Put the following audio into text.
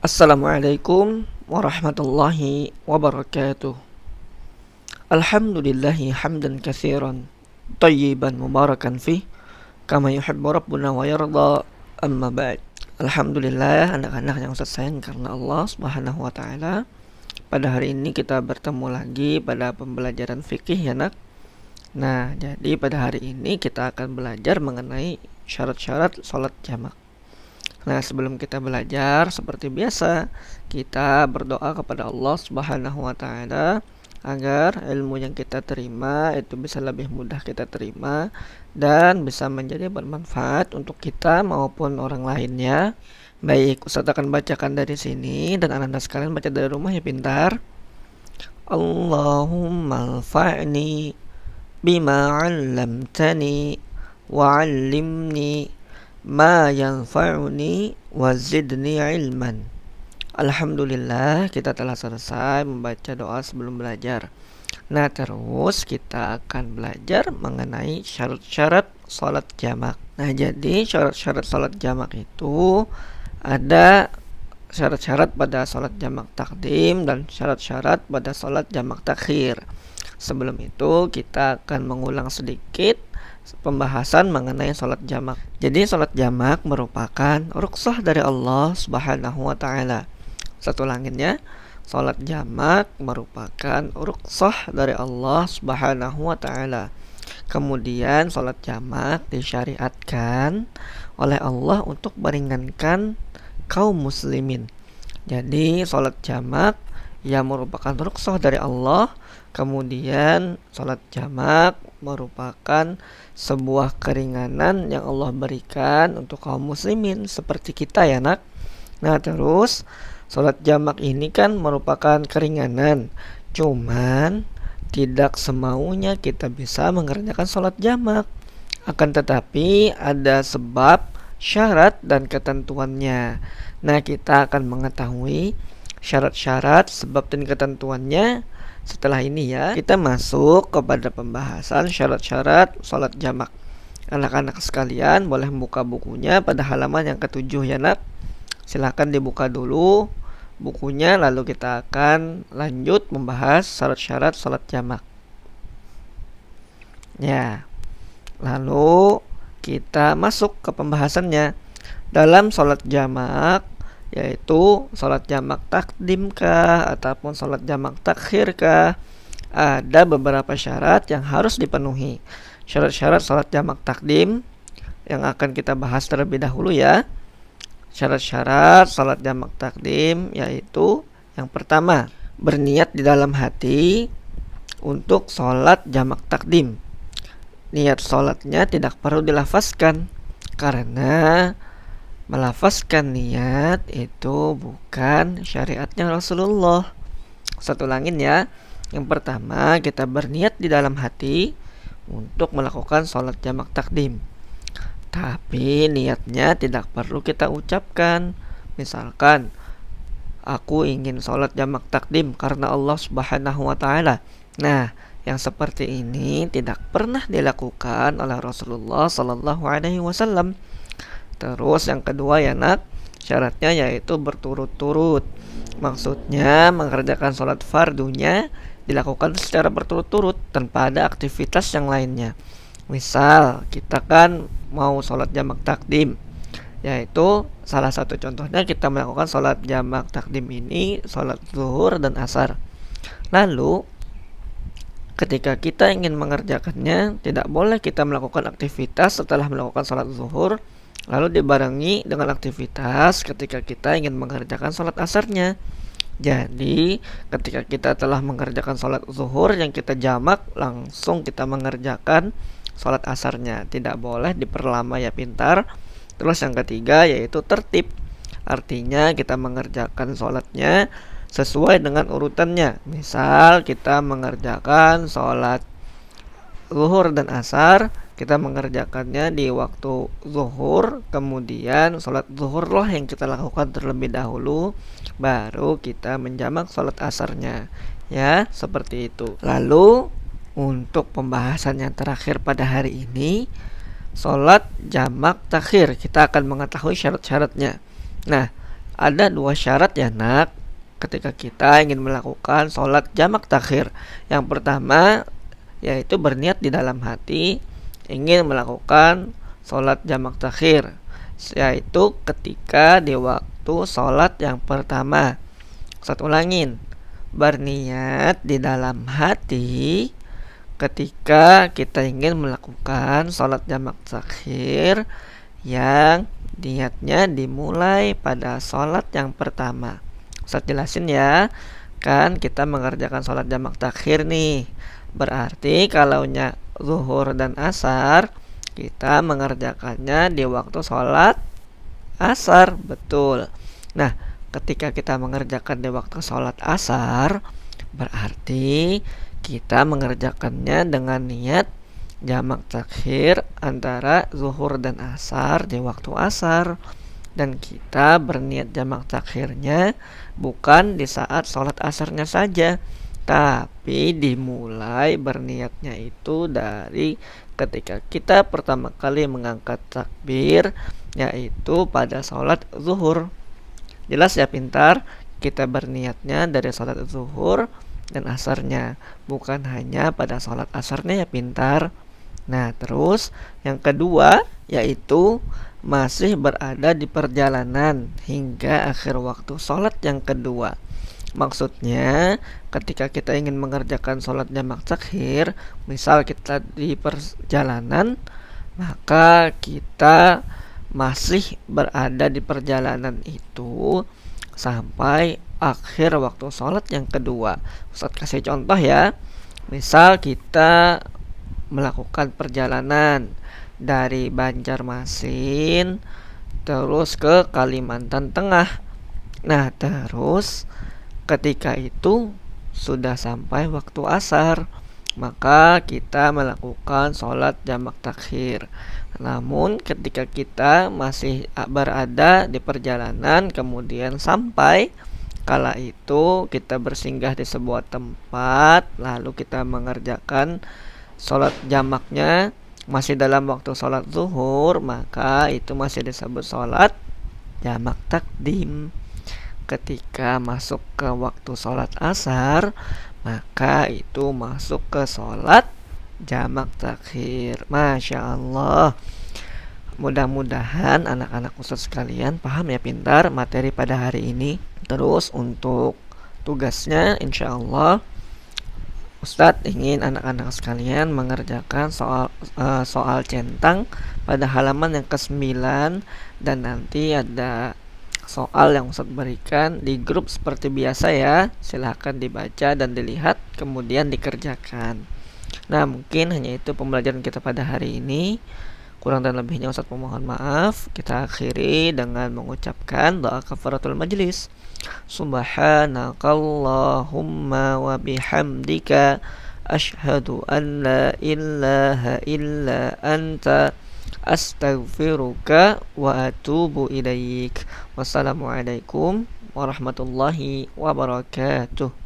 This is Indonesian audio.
Assalamualaikum warahmatullahi wabarakatuh. Alhamdulillahi hamdan katsiran tayyiban mubarakan fih kama yuhibbu rabbuna wa yarda, amma ba'd. Alhamdulillah, anak-anak yang Ustaz sayang karena Allah Subhanahu wa taala. Pada hari ini kita bertemu lagi pada pembelajaran fikih ya nak. Nah, jadi pada hari ini kita akan belajar mengenai syarat-syarat salat jamak. Nah, sebelum kita belajar, seperti biasa, kita berdoa kepada Allah Subhanahu wa taala agar ilmu yang kita terima itu bisa lebih mudah kita terima dan bisa menjadi bermanfaat untuk kita maupun orang lainnya. Baik, Ustaz akan bacakan dari sini dan anak-anak sekalian baca dari rumah ya pintar. Allahumma anfa'ni bima 'allamtani wa 'allimni ma yanfa'uni wa zidni ilman. Alhamdulillah, kita telah selesai membaca doa sebelum belajar. Nah, terus kita akan belajar mengenai syarat-syarat salat jamak. Nah, jadi syarat-syarat salat jamak itu ada syarat-syarat pada salat jamak takdim dan syarat-syarat pada salat jamak takhir. Sebelum itu kita akan mengulang sedikit pembahasan mengenai salat jamak. Jadi salat jamak merupakan rukhsah dari Allah Subhanahu wa taala. Satu langitnya, salat jamak merupakan rukhsah dari Allah Subhanahu wa taala. Kemudian salat jamak disyariatkan oleh Allah untuk meringankan kaum muslimin. Jadi salat jamak yang merupakan rukhsah dari Allah. Kemudian salat jamak merupakan sebuah keringanan yang Allah berikan untuk kaum muslimin seperti kita ya nak. Nah, terus salat jamak ini kan merupakan keringanan, cuman tidak semaunya kita bisa mengerjakan salat jamak. Akan tetapi ada sebab, syarat dan ketentuannya. Nah, kita akan mengetahui syarat-syarat, sebab dan ketentuannya setelah ini ya. Kita masuk kepada pembahasan syarat-syarat salat jamak. Anak-anak sekalian boleh membuka bukunya pada halaman yang ke-7 ya nak. Silahkan dibuka dulu bukunya, lalu kita akan lanjut membahas syarat-syarat salat jamak. Ya, lalu kita masuk ke pembahasannya. Dalam salat jamak, yaitu salat jamak takdim kah ataupun salat jamak takhir kah, ada beberapa syarat yang harus dipenuhi. Syarat-syarat salat jamak takdim yang akan kita bahas terlebih dahulu ya. Syarat-syarat salat jamak takdim yaitu yang pertama, berniat di dalam hati untuk salat jamak takdim. Niat salatnya tidak perlu dilafazkan karena melafazkan niat itu bukan syariatnya Rasulullah. Satu langin ya. Yang pertama, kita berniat di dalam hati untuk melakukan sholat jamak takdim. Tapi niatnya tidak perlu kita ucapkan. Misalkan, aku ingin sholat jamak takdim karena Allah Subhanahu wa taala. Nah, yang seperti ini tidak pernah dilakukan oleh Rasulullah sallallahu alaihi wasallam. Terus yang kedua ya nak, syaratnya yaitu berturut-turut. Maksudnya mengerjakan sholat fardunya dilakukan secara berturut-turut tanpa ada aktivitas yang lainnya. Misal kita kan mau sholat jamak takdim, yaitu salah satu contohnya kita melakukan sholat jamak takdim ini sholat zuhur dan asar. Lalu ketika kita ingin mengerjakannya, tidak boleh kita melakukan aktivitas setelah melakukan sholat zuhur lalu dibarengi dengan aktivitas ketika kita ingin mengerjakan sholat asarnya. Jadi ketika kita telah mengerjakan sholat zuhur yang kita jamak, langsung kita mengerjakan sholat asarnya. Tidak boleh diperlama ya pintar. Terus yang ketiga yaitu tertib. Artinya kita mengerjakan sholatnya sesuai dengan urutannya. Misal kita mengerjakan sholat zuhur dan asar, kita mengerjakannya di waktu zuhur, kemudian sholat zuhur lah yang kita lakukan terlebih dahulu, baru kita menjamak sholat asarnya. Ya, seperti itu. Lalu untuk pembahasan yang terakhir pada hari ini, sholat jamak takhir, kita akan mengetahui syarat-syaratnya. Nah, Ada dua syarat ya nak, ketika kita ingin melakukan sholat jamak takhir. Yang pertama yaitu berniat di dalam hati ingin melakukan sholat jamak takhir, yaitu ketika di waktu sholat yang pertama. Ustaz ulangin, berniat di dalam hati ketika kita ingin melakukan sholat jamak takhir yang niatnya dimulai pada sholat yang pertama. Ustaz jelasin ya, kan kita mengerjakan sholat jamak takhir nih, berarti kalaunya zuhur dan asar kita mengerjakannya di waktu sholat asar, betul. Nah, ketika kita mengerjakan di waktu sholat asar, berarti kita mengerjakannya dengan niat jamak takhir antara zuhur dan asar di waktu asar. Dan kita berniat jamak takhirnya bukan di saat sholat asarnya saja, tapi dimulai berniatnya itu dari ketika kita pertama kali mengangkat takbir, yaitu pada sholat zuhur. Jelas ya pintar, kita berniatnya dari sholat zuhur dan asarnya, bukan hanya pada sholat asarnya ya pintar. Nah terus yang kedua yaitu masih berada di perjalanan hingga akhir waktu sholat yang kedua. Maksudnya ketika kita ingin mengerjakan sholat jamak takhir, misal kita di perjalanan, maka kita masih berada di perjalanan itu sampai akhir waktu sholat yang kedua. Ustaz kasih contoh ya, misal kita melakukan perjalanan dari Banjarmasin terus ke Kalimantan Tengah. Nah terus ketika itu sudah sampai waktu asar, maka kita melakukan sholat jamak takhir. Namun ketika kita masih berada di perjalanan kemudian sampai, kala itu kita bersinggah di sebuah tempat lalu kita mengerjakan sholat jamaknya masih dalam waktu sholat zuhur, maka itu masih disebut sholat jamak takdim. Ketika masuk ke waktu sholat asar, maka itu masuk ke sholat jamak takhir. Masya Allah. Mudah-mudahan anak-anak Ustaz sekalian paham ya pintar materi pada hari ini. Terus untuk tugasnya insya Allah Ustadz ingin anak-anak sekalian mengerjakan soal centang pada halaman yang ke-9, dan nanti ada soal yang Ustadz berikan di grup seperti biasa ya. Silahkan dibaca dan dilihat kemudian dikerjakan. Nah mungkin hanya itu pembelajaran kita pada hari ini. Kurang dan lebihnya Ustadz memohon maaf. Kita akhiri dengan mengucapkan doa kafaratul majlis. Subhanakallahumma wa bihamdika asyhadu an la ilaha illa anta astaghfiruka wa atubu ilaik. Wassalamualaikum warahmatullahi wabarakatuh.